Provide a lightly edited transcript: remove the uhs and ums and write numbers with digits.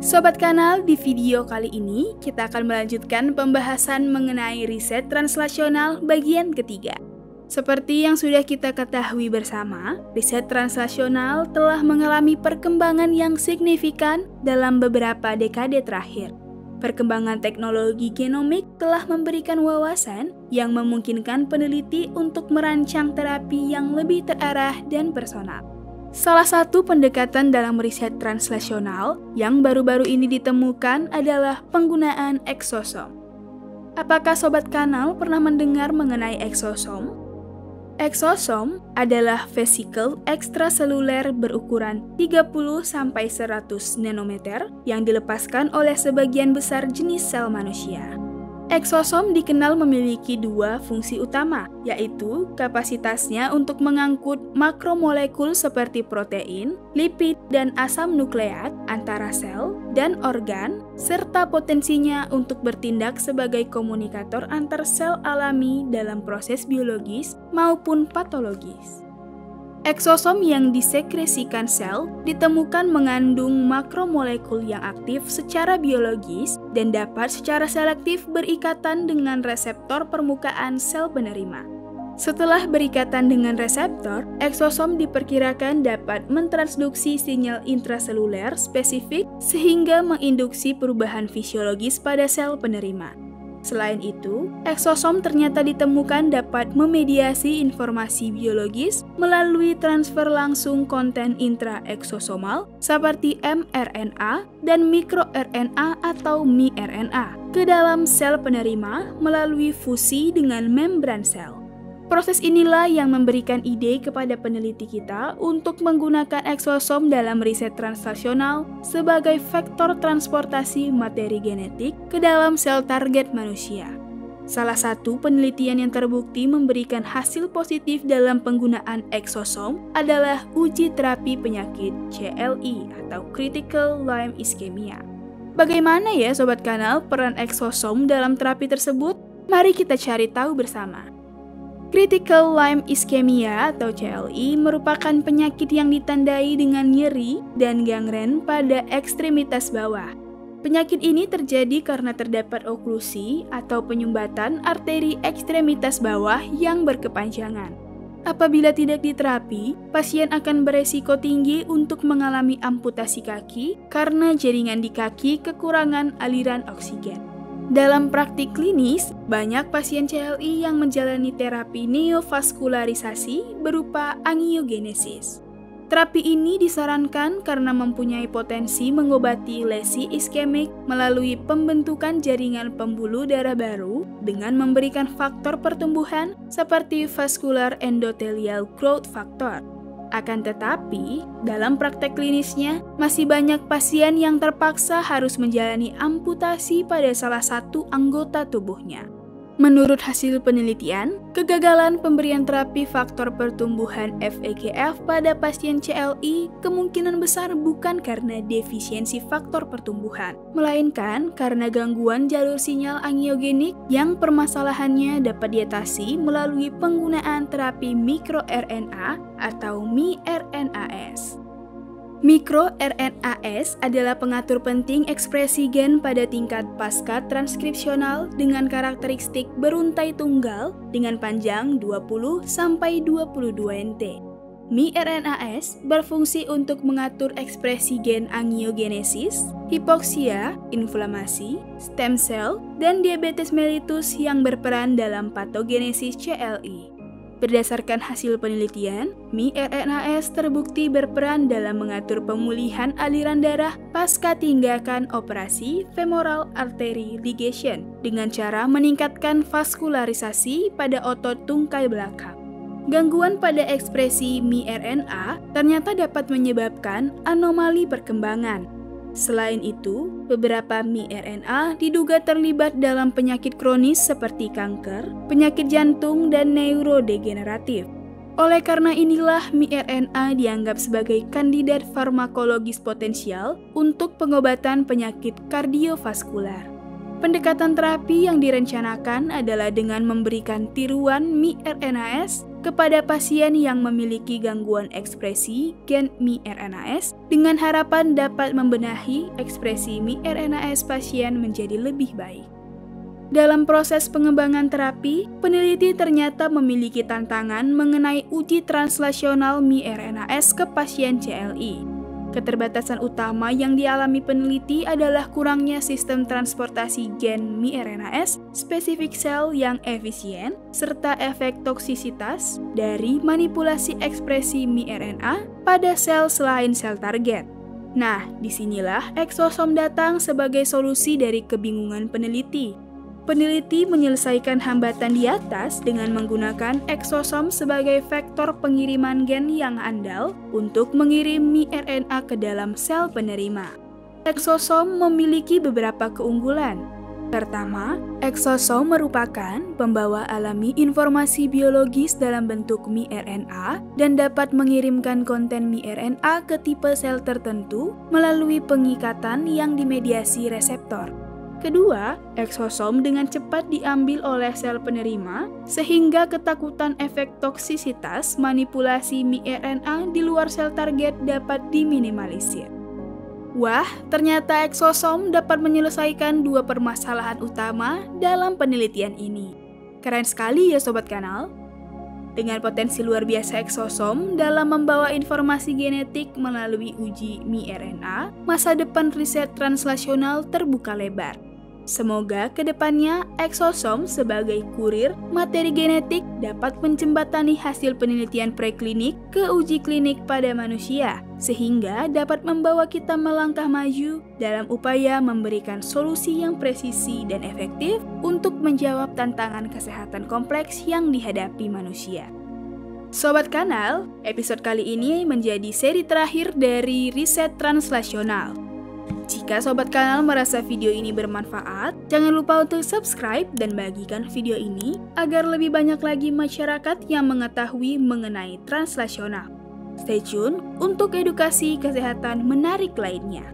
Sobat Kanal, di video kali ini kita akan melanjutkan pembahasan mengenai riset translasional bagian ketiga. Seperti yang sudah kita ketahui bersama, riset translasional telah mengalami perkembangan yang signifikan dalam beberapa dekade terakhir. Perkembangan teknologi genomik telah memberikan wawasan yang memungkinkan peneliti untuk merancang terapi yang lebih terarah dan personal. Salah satu pendekatan dalam riset translasional yang baru-baru ini ditemukan adalah penggunaan eksosom. Apakah Sobat Kanal pernah mendengar mengenai eksosom? Eksosom adalah vesikel ekstraseluler berukuran 30-100 nanometer yang dilepaskan oleh sebagian besar jenis sel manusia. Eksosom dikenal memiliki dua fungsi utama, yaitu kapasitasnya untuk mengangkut makromolekul seperti protein, lipid, dan asam nukleat antara sel dan organ, serta potensinya untuk bertindak sebagai komunikator antar sel alami dalam proses biologis maupun patologis. Eksosom yang disekresikan sel ditemukan mengandung makromolekul yang aktif secara biologis dan dapat secara selektif berikatan dengan reseptor permukaan sel penerima. Setelah berikatan dengan reseptor, eksosom diperkirakan dapat mentransduksi sinyal intraseluler spesifik sehingga menginduksi perubahan fisiologis pada sel penerima. Selain itu, eksosom ternyata ditemukan dapat memediasi informasi biologis melalui transfer langsung konten intraeksosomal seperti mRNA dan mikroRNA atau miRNA ke dalam sel penerima melalui fusi dengan membran sel. Proses inilah yang memberikan ide kepada peneliti kita untuk menggunakan eksosom dalam riset translasional sebagai vektor transportasi materi genetik ke dalam sel target manusia. Salah satu penelitian yang terbukti memberikan hasil positif dalam penggunaan eksosom adalah uji terapi penyakit CLI atau Critical Limb Ischemia. Bagaimana ya Sobat Kanal peran eksosom dalam terapi tersebut? Mari kita cari tahu bersama. Critical Limb Ischemia atau CLI merupakan penyakit yang ditandai dengan nyeri dan gangren pada ekstremitas bawah. Penyakit ini terjadi karena terdapat oklusi atau penyumbatan arteri ekstremitas bawah yang berkepanjangan. Apabila tidak diterapi, pasien akan beresiko tinggi untuk mengalami amputasi kaki karena jaringan di kaki kekurangan aliran oksigen. Dalam praktik klinis, banyak pasien CLI yang menjalani terapi neovaskularisasi berupa angiogenesis. Terapi ini disarankan karena mempunyai potensi mengobati lesi iskemik melalui pembentukan jaringan pembuluh darah baru dengan memberikan faktor pertumbuhan seperti vascular endothelial growth factor. Akan tetapi, dalam praktek klinisnya, masih banyak pasien yang terpaksa harus menjalani amputasi pada salah satu anggota tubuhnya. Menurut hasil penelitian, kegagalan pemberian terapi faktor pertumbuhan VEGF pada pasien CLI kemungkinan besar bukan karena defisiensi faktor pertumbuhan, melainkan karena gangguan jalur sinyal angiogenik yang permasalahannya dapat diatasi melalui penggunaan terapi mikroRNA atau miRNAS. MikroRNAS adalah pengatur penting ekspresi gen pada tingkat pasca transkripsional dengan karakteristik beruntai tunggal dengan panjang 20-22 nt. miRNAS berfungsi untuk mengatur ekspresi gen angiogenesis, hipoksia, inflamasi, stem cell, dan diabetes mellitus yang berperan dalam patogenesis CLI. Berdasarkan hasil penelitian, miRNAS terbukti berperan dalam mengatur pemulihan aliran darah pasca tindakan operasi femoral artery ligation dengan cara meningkatkan vaskularisasi pada otot tungkai belakang. Gangguan pada ekspresi miRNA ternyata dapat menyebabkan anomali perkembangan. Selain itu, beberapa miRNA diduga terlibat dalam penyakit kronis seperti kanker, penyakit jantung, dan neurodegeneratif. Oleh karena inilah miRNA dianggap sebagai kandidat farmakologis potensial untuk pengobatan penyakit kardiovaskular. Pendekatan terapi yang direncanakan adalah dengan memberikan tiruan miRNAS kepada pasien yang memiliki gangguan ekspresi gen miRNAS dengan harapan dapat membenahi ekspresi miRNAS pasien menjadi lebih baik. Dalam proses pengembangan terapi, peneliti ternyata memiliki tantangan mengenai uji translasional miRNAS ke pasien CLI. Keterbatasan utama yang dialami peneliti adalah kurangnya sistem transportasi gen miRNAS spesifik sel yang efisien, serta efek toksisitas dari manipulasi ekspresi miRNA pada sel selain sel target. Nah, disinilah eksosom datang sebagai solusi dari kebingungan peneliti. Peneliti menyelesaikan hambatan di atas dengan menggunakan eksosom sebagai vektor pengiriman gen yang andal untuk mengirim miRNA ke dalam sel penerima. Eksosom memiliki beberapa keunggulan. Pertama, eksosom merupakan pembawa alami informasi biologis dalam bentuk miRNA dan dapat mengirimkan konten miRNA ke tipe sel tertentu melalui pengikatan yang dimediasi reseptor. Kedua, eksosom dengan cepat diambil oleh sel penerima, sehingga ketakutan efek toksisitas manipulasi miRNA di luar sel target dapat diminimalisir. Wah, ternyata eksosom dapat menyelesaikan dua permasalahan utama dalam penelitian ini. Keren sekali ya Sobat Kanal! Dengan potensi luar biasa eksosom dalam membawa informasi genetik melalui uji miRNA, masa depan riset translasional terbuka lebar. Semoga kedepannya eksosom sebagai kurir materi genetik dapat menjembatani hasil penelitian preklinik ke uji klinik pada manusia, sehingga dapat membawa kita melangkah maju dalam upaya memberikan solusi yang presisi dan efektif untuk menjawab tantangan kesehatan kompleks yang dihadapi manusia. Sobat Kanal, episode kali ini menjadi seri terakhir dari riset translasional. Jika Sobat Kanal merasa video ini bermanfaat, jangan lupa untuk subscribe dan bagikan video ini agar lebih banyak lagi masyarakat yang mengetahui mengenai translasional. Stay tune untuk edukasi kesehatan menarik lainnya.